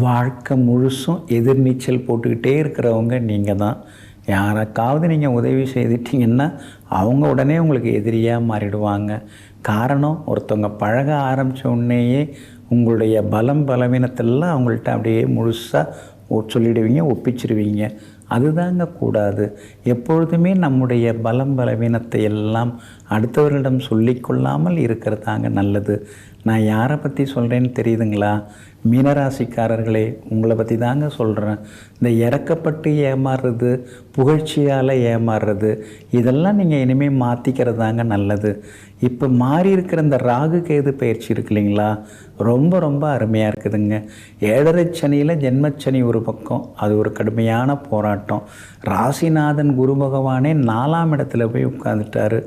வாழ்க்கை முழுசும் எதிர்நீச்சல் போட்டுக்கிட்டே இருக்கிறவங்க நீங்கள் தான். யாருக்காவது நீங்கள் உதவி செய்துட்டிங்கன்னா அவங்க உடனே உங்களுக்கு எதிரியாக மாறிடுவாங்க. காரணம், ஒருத்தவங்க பழக ஆரம்பித்த உடனேயே உங்களுடைய பலவீனத்தெல்லாம் அவங்கள்ட்ட அப்படியே முழுசாக சொல்லிடுவீங்க, ஒப்பிச்சிடுவீங்க. அதுதாங்க கூடாது. எப்பொழுதுமே நம்முடைய பலவீனத்தை எல்லாம் அடுத்தவர்களிடம் சொல்லிக்கொள்ளாமல் இருக்கிறதாங்க நல்லது. நான் யாரை பற்றி சொல்கிறேன்னு தெரியுதுங்களா? மீனராசிக்காரர்களே, உங்களை பற்றி தாங்க சொல்கிறேன். இந்த இறக்கப்பட்டு ஏமாறுறது, புகழ்ச்சியால் ஏமாறுறது, இதெல்லாம் நீங்கள் இனிமேல் மாற்றிக்கிறதாங்க நல்லது. இப்போ மாறி இருக்கிற இந்த ராகு கேது பயிற்சி இருக்கு இல்லைங்களா, ரொம்ப ரொம்ப அருமையாக இருக்குதுங்க. 7.5 சனியில் ஜென்மச்சனி ஒரு பக்கம், அது ஒரு கடுமையான போராட்டம். ராசிநாதன் குரு பகவானே 4ஆம் இடத்துல போய் உட்காந்துட்டார்.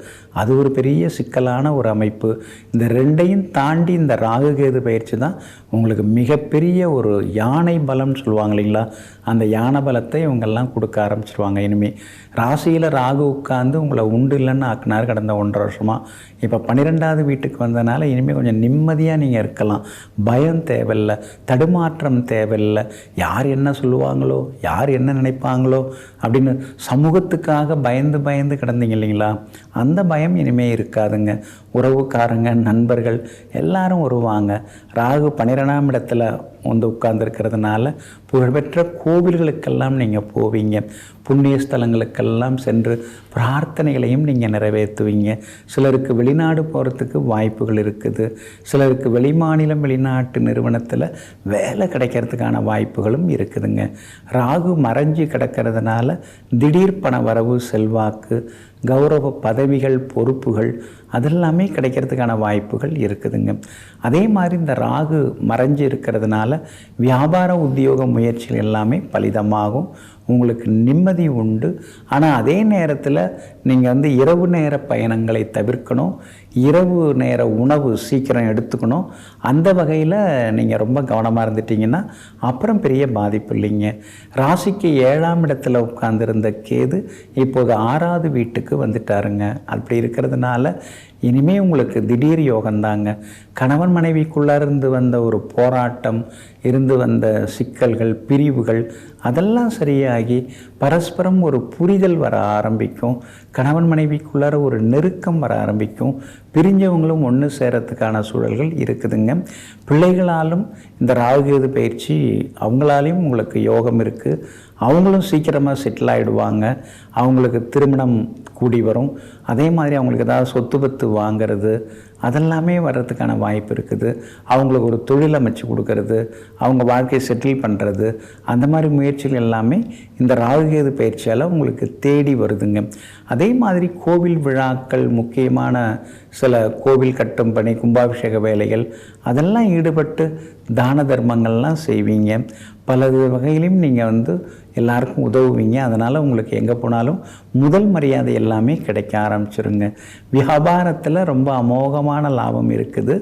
அது ஒரு பெரிய சிக்கலான ஒரு அமைப்பு. இந்த ரெண்டையும் தாண்டி இந்த ராகு கேது பயிற்சி தான் உங்களுக்கு மிகப்பெரிய ஒரு யானை பலம் சொல்லுவாங்க இல்லைங்களா, அந்த யானை பலத்தை இவங்கெல்லாம் கொடுக்க ஆரம்பிச்சிருவாங்க. இனிமேல் ராசியில் ராகு உட்காந்து உங்களை உண்டு இல்லைன்னு ஆக்கினார் கடந்த 1.5 வருஷமாக. இப்போ 12வது வீட்டுக்கு வந்ததுனால இனிமேல் கொஞ்சம் நிம்மதியாக நீங்கள் இருக்கலாம். பயம் தேவையில்லை, தடுமாற்றம் தேவையில்லை. யார் என்ன சொல்லுவாங்களோ, யார் என்ன நினைப்பாங்களோ அப்படின்னு சமூகத்துக்காக பயந்து கிடந்தீங்க இல்லைங்களா, அந்த பயம் இனிமேல் இருக்காதுங்க. உறவுக்காரங்க, நண்பர்கள் எல்லாரும் வருவாங்க. ராகு 12ஆம் இடத்துல வந்து உட்கார்ந்துருக்கிறதுனால புகழ்பெற்ற கோவில்களுக்கெல்லாம் நீங்கள் போவீங்க. புண்ணிய ஸ்தலங்களுக்கெல்லாம் சென்று பிரார்த்தனைகளையும் நீங்கள் நிறைவேற்றுவீங்க. சிலருக்கு வெளிநாடு போகிறதுக்கு வாய்ப்புகள் இருக்குது. சிலருக்கு வெளிமாநிலம், வெளிநாட்டு நிறுவனத்தில் வேலை கிடைக்கிறதுக்கான வாய்ப்புகளும் இருக்குதுங்க. ராகு மறைஞ்சு கிடக்கிறதுனால திடீர் பண வரவு, செல்வாக்கு, கௌரவ பதவிகள், பொறுப்புகள் அதெல்லாமே கிடைக்கிறதுக்கான வாய்ப்புகள் இருக்குதுங்க. அதே மாதிரி இந்த ராகு மறைஞ்சு இருக்கிறதுனால வியாபார உத்தியோக முயற்சிகள் எல்லாமே பலிதமாகும். உங்களுக்கு நிம்மதி உண்டு. ஆனால் அதே நேரத்தில் நீங்கள் இரவு நேர பயணங்களை தவிர்க்கணும். இரவு நேர உணவு சீக்கிரம் எடுத்துக்கணும். அந்த வகையில் நீங்கள் ரொம்ப கவனமாக இருந்துட்டிங்கன்னா அப்புறம் பெரிய பாதிப்பு இல்லைங்க. ராசிக்கு 7ஆம் இடத்துல உட்கார்ந்துருந்த கேது இப்போது 6வது வீட்டுக்கு வந்துட்டாருங்க. அப்படி இருக்கிறதுனால இனிமேல் உங்களுக்கு திடீர் யோகந்தாங்க. கணவன் மனைவிக்குள்ளிருந்து வந்த ஒரு போராட்டம், இருந்து வந்த சிக்கல்கள், பிரிவுகள் அதெல்லாம் சரியாகி பரஸ்பரம் ஒரு புரிதல் வர ஆரம்பிக்கும். கணவன் மனைவிக்குள்ளார ஒரு நெருக்கம் வர ஆரம்பிக்கும். பிரிஞ்சவங்களும் ஒன்று சேரத்துக்கான சூழல்கள் இருக்குதுங்க. பிள்ளைகளாலும் இந்த ராகுகேது பயிற்சி அவங்களாலையும் உங்களுக்கு யோகம் இருக்குது. அவங்களும் சீக்கிரமாக செட்டில் ஆகிடுவாங்க. அவங்களுக்கு திருமணம் கூடி வரும். அதே மாதிரி அவங்களுக்கு ஏதாவது சொத்து பத்து வாங்கிறது அதெல்லாமே வர்றதுக்கான வாய்ப்பு இருக்குது. அவங்களுக்கு ஒரு தொழில் அமைச்சு கொடுக்கறது, அவங்க வாழ்க்கையை செட்டில் பண்ணுறது, அந்த மாதிரி முயற்சிகள் எல்லாமே இந்த ராகுகேது பயிற்சியால் உங்களுக்கு தேடி வருதுங்க. அதே மாதிரி கோவில் விழாக்கள், முக்கியமான சில கோவில் கட்டும் பணி, கும்பாபிஷேக வேலைகள் அதெல்லாம் ஈடுபட்டு தான தர்மங்கள்லாம் செய்வீங்க. பல வகையிலையும் நீங்கள் எல்லாருக்கும் உதவுவீங்க. அதனால் உங்களுக்கு எங்கே போனாலும் முதல் மரியாதை எல்லாமே கிடைக்க ஆரம்பிச்சிருங்க. வியாபாரத்தில் ரொம்ப அமோகமான லாபம் இருக்குது.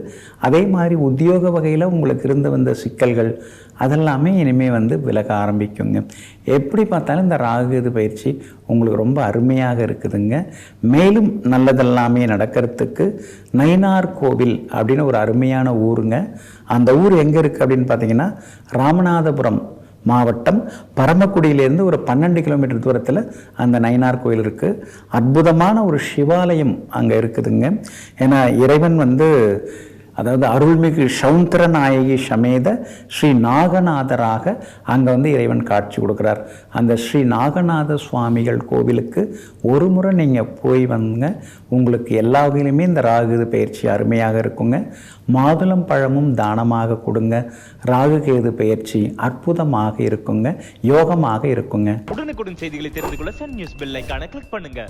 அதே மாதிரி உத்தியோக வகையில் உங்களுக்கு இருந்து வந்த சிக்கல்கள் அதெல்லாமே இனிமேல் விலக ஆரம்பிக்குங்க. எப்படி பார்த்தாலும் இந்த ராகுகேது பயிற்சி உங்களுக்கு ரொம்ப அருமையாக இருக்குதுங்க. மேலும் நல்லதெல்லாமே நடக்கிறதுக்கு நயினார் கோவில் அப்படின்னு ஒரு அருமையான ஊருங்க. அந்த ஊர் எங்கே இருக்குது அப்படின்னு பார்த்தீங்கன்னா, ராமநாதபுரம் மாவட்டம் பரமக்குடியிலேருந்து ஒரு 12 கிலோமீட்டர் தூரத்தில் அந்த நயினார் கோயில் இருக்குது. அற்புதமான ஒரு சிவாலயம் அங்கே இருக்குதுங்க. ஏன்னா இறைவன் அதாவது அருள்மிகு சௌந்தர நாயகி சமேத ஸ்ரீ நாகநாதராக அங்கே இறைவன் காட்சி கொடுக்குறார். அந்த ஸ்ரீ நாகநாத சுவாமிகள் கோவிலுக்கு ஒரு முறை நீங்கள் போய் உங்களுக்கு எல்லா வகையிலுமே இந்த ராகுகேது பயிற்சி அருமையாக இருக்குங்க. மாதுளம் பழமும் தானமாக கொடுங்க. ராகுகேது பயிற்சி அற்புதமாக இருக்குங்க, யோகமாக இருக்குங்க. உடனுக்குடன் செய்திகளை தெரிந்து கொள்ள சன் நியூஸ் பெல் ஐகானை கிளிக் பண்ணுங்க.